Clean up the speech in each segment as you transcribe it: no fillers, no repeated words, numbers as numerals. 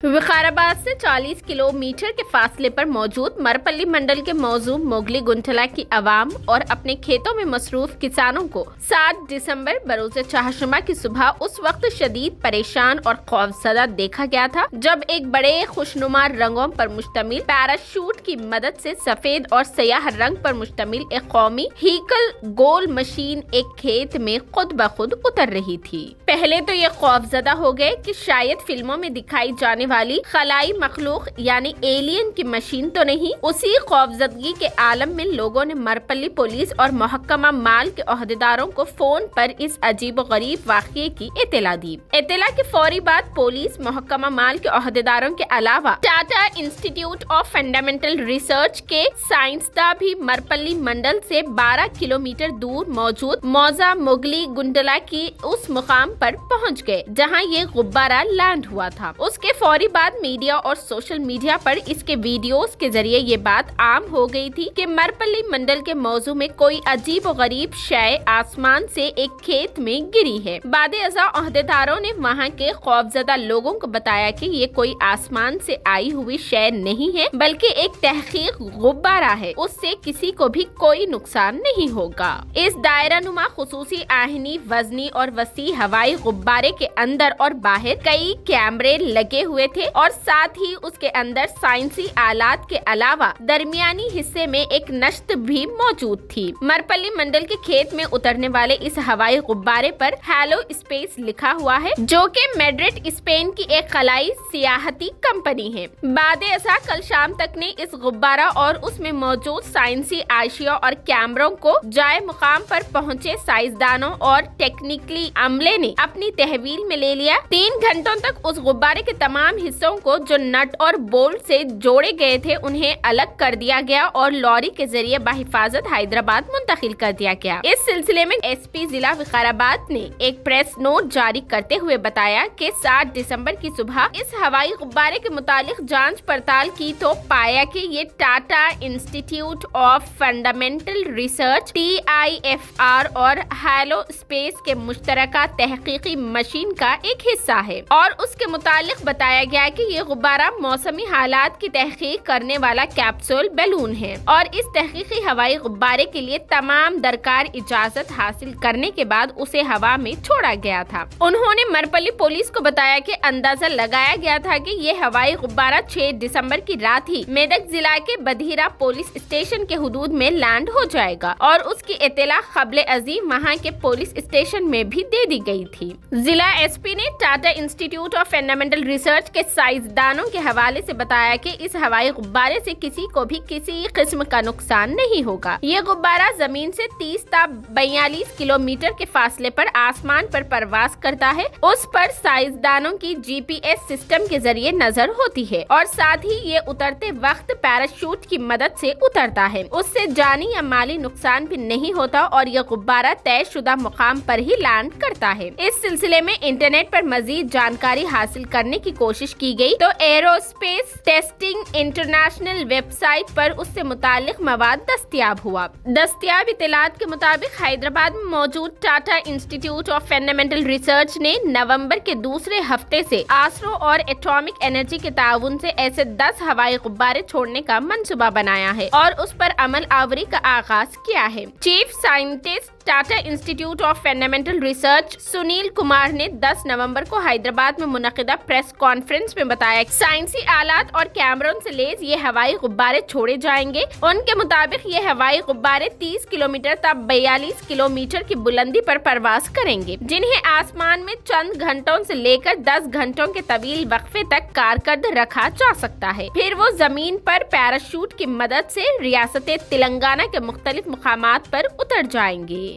विकाराबाद से 40 किलोमीटर के फासले पर मौजूद मरपल्ली मंडल के मौजूद मोगली गुंठला की आवाम और अपने खेतों में मसरूफ किसानों को 7 दिसंबर बरोज़ चाहशुमा की सुबह उस वक्त शदीद परेशान और खौफजदा देखा गया था जब एक बड़े खुशनुमा रंगों पर मुश्तमिल पैराशूट की मदद से सफेद और सयाह रंग पर मुश्तमिल एक कौमी व्हीकल गोल मशीन एक खेत में खुद ब खुद उतर रही थी। पहले तो ये खौफजदा हो गए कि शायद फिल्मों में दिखाई जाने वाली खलाई मखलूक यानी एलियन की मशीन तो नहीं। उसी खौफजदगी के आलम में लोगों ने मरपल्ली पुलिस और महकमा माल के ओहदेदारों को फोन पर इस अजीब गरीब वाक़ये की इत्तला दी। इत्तला के फौरी बाद पुलिस महकमा माल के ओहदेदारों के अलावा Tata institute of fundamental research के साइंसदा भी मरपल्ली मंडल से 12 किलोमीटर दूर मौजूद मौजा मोगली गुंडला की उस मुकाम पर पहुंच गए जहां ये गुब्बारा लैंड हुआ था। उसके फौरी बाद मीडिया और सोशल मीडिया पर इसके वीडियोस के जरिए ये बात आम हो गई थी कि मरपल्ली मंडल के मौजू में कोई अजीब गरीब शय आसमान से एक खेत में गिरी है। बादे अज़ा ओहदेदारों ने वहाँ के खौफजदा लोगों को बताया कि ये कोई आसमान से आई हुई शय नहीं है बल्कि एक तहकीक गुब्बारा है, उससे किसी को भी कोई नुकसान नहीं होगा। इस दायरा नुमा खुसूसी आहनी वजनी और वसी हवाई गुब्बारे के अंदर और बाहर कई कैमरे लगे हुए थे और साथ ही उसके अंदर साइंसी आलात के अलावा दरमियानी हिस्से में एक नश्त भी मौजूद थी। मरपल्ली मंडल के खेत में उतरने वाले इस हवाई गुब्बारे पर हेलो स्पेस लिखा हुआ है जो कि मैड्रिड स्पेन की एक खलाई सियाहती कंपनी है। बादे असा कल शाम तक ने इस गुब्बारा और उसमें मौजूद साइंसी आशिया और कैमरों को जाए मुकाम पर पहुँचे साइंसदानों और टेक्निकली अमले ने अपनी तहवील में ले लिया। 3 घंटों तक उस गुब्बारे के तमाम हिस्सों को जो नट और बोल्ट से जोड़े गए थे उन्हें अलग कर दिया गया और लॉरी के जरिए बाहिफाजत हैदराबाद मुंतकिल कर दिया गया। इस सिलसिले में एसपी जिला विकाराबाद ने एक प्रेस नोट जारी करते हुए बताया कि 7 दिसंबर की सुबह इस हवाई गुब्बारे के मुतालिक जांच पड़ताल की तो पाया कि ये Tata institute of fundamental research TIFR और हेलो स्पेस के मुश्तरका तहकीकी मशीन का एक हिस्सा है और उसके मुतालिक बताया गया कि ये गुब्बारा मौसमी हालात की तहकीक करने वाला कैप्सूल बैलून है और इस तहकीकी हवाई गुब्बारे के लिए तमाम दरकार इजाजत हासिल करने के बाद उसे हवा में छोड़ा गया था। उन्होंने मरपल्ली पुलिस को बताया कि अंदाजा लगाया गया था कि ये हवाई गुब्बारा 6 दिसंबर की रात ही मेदक जिला के बधीरा पुलिस स्टेशन के हुदूद में लैंड हो जाएगा और उसकी इत्तला क़ब्ल अज़ीम वहाँ के पुलिस स्टेशन में भी दे दी गई थी। जिला एसपी ने Tata institute of fundamental research के साइंसदानों के हवाले से बताया कि इस हवाई गुब्बारे से किसी को भी किसी किस्म का नुकसान नहीं होगा। ये गुब्बारा जमीन से 30 ता 42 किलोमीटर के फासले पर आसमान पर परवास करता है। उस पर साइंसदानों की GPS सिस्टम के जरिए नजर होती है और साथ ही ये उतरते वक्त पैराशूट की मदद से उतरता है। उससे जानी या माली नुकसान भी नहीं होता और यह गुब्बारा तयशुदा मुकाम पर ही लैंड करता है। इस सिलसिले में इंटरनेट पर मजीद जानकारी हासिल करने की कोशिश की गई तो एरोस्पेस टेस्टिंग इंटरनेशनल वेबसाइट पर उससे मुतालिक मवाद दस्तयाब हुआ। दस्तयाब इत्तलात के मुताबिक हैदराबाद में मौजूद Tata institute of fundamental research ने नवंबर के दूसरे हफ्ते से आसरो और एटॉमिक एनर्जी के ताउन से ऐसे 10 हवाई गुब्बारे छोड़ने का मंसूबा बनाया है और उस पर अमल आवरी का आगाज किया है। Chief scientist Tata institute of fundamental research Sunil Kumar ने 10 नवंबर को हैदराबाद में मुनक़िदा प्रेस कॉन्फ्रेंस में बताया कि साइंसी आलात और कैमरों से लैस ये हवाई गुब्बारे छोड़े जाएंगे। उनके मुताबिक ये हवाई गुब्बारे 30 किलोमीटर तक 42 किलोमीटर की बुलंदी पर परवास करेंगे जिन्हें आसमान में चंद घंटों से लेकर 10 घंटों के तवील वक्फे तक कारकर्द रखा जा सकता है। फिर वो जमीन पर पैराशूट की मदद से रियासत तेलंगाना के मुख्तलिफ मुकामात पर उतर जाएंगे।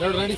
ready?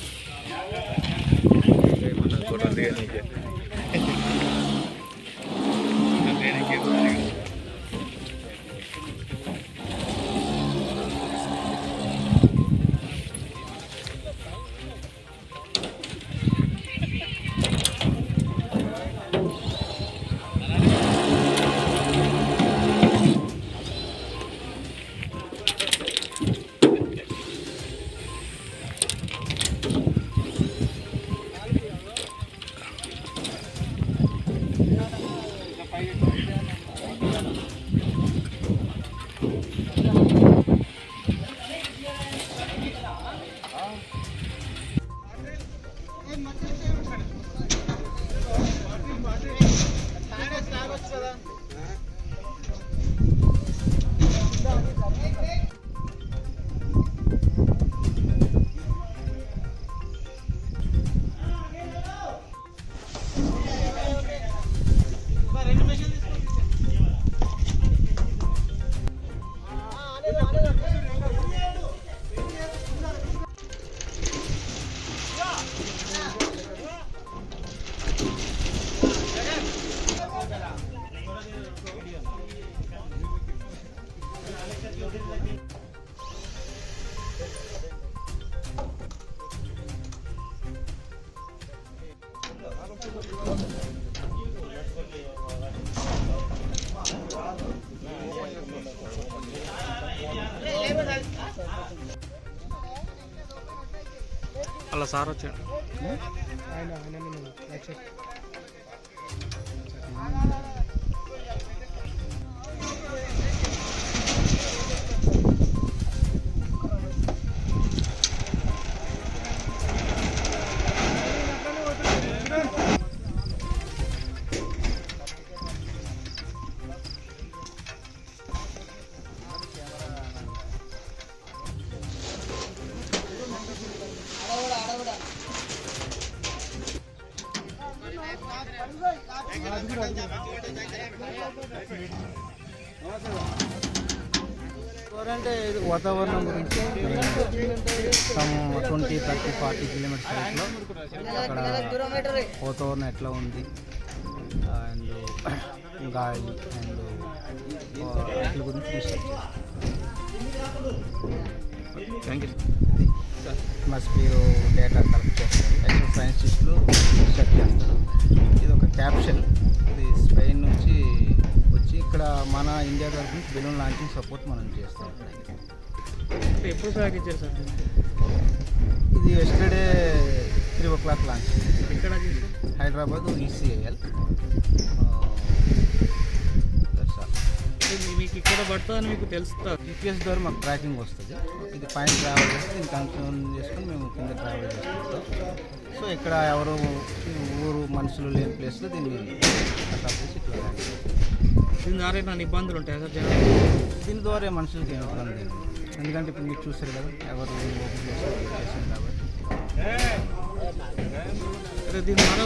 అలా సార్ వచ్చాడు. అంటే ఇది వాతావరణం గురించి 20-30-40 కిలోమీటర్స్ హైట్లో అక్కడ వాతావరణం ఎట్లా ఉంది అండ్ గాలి అండ్ వాటి గురించి research thank you. Atmosphere data collect చేస్తారు. యాక్చువల్ సైంటిస్టులు రీసెర్చ్ చేస్తారు. ఇది ఒక క్యాప్షన్, ఇది స్పెయిన్ నుంచి వచ్చి ఇక్కడ మన ఇండియా తరఫు నుంచి బెలూన్ లాంచింగ్ సపోర్ట్ మనం చేస్తాం. ఎప్పుడు ప్యాక్ ఇచ్చారు సార్? ఇది ఎస్టర్డే 3 o'clock లాంచ్. ఎక్కడ హైదరాబాద్ ECIL. మీకు ఇక్కడ పడుతుందని మీకు తెలుస్తా? GPS ద్వారా మాకు ట్రాకింగ్ వస్తుంది. ఇది పైన ట్రావెల్ చేస్తే దీన్ని కన్ఫర్మ్ చేసుకొని మేము కింద ట్రావెల్ చేసుకుంటాం. సో ఇక్కడ ఎవరు ఊరు మనుషులు లేని ప్లేస్లో దీన్ని అటాక్ చేసి ఇట్లా దీని ద్వారా ఏమైనా ఇబ్బందులు ఉంటాయా సార్? దీని ద్వారా మనుషులకి ఏమి ఇబ్బంది లేదు. ఎందుకంటే ఇప్పుడు మీరు చూసారు కదా, ఎవరు ఓపెన్ చేసారు కాబట్టి దీని ద్వారా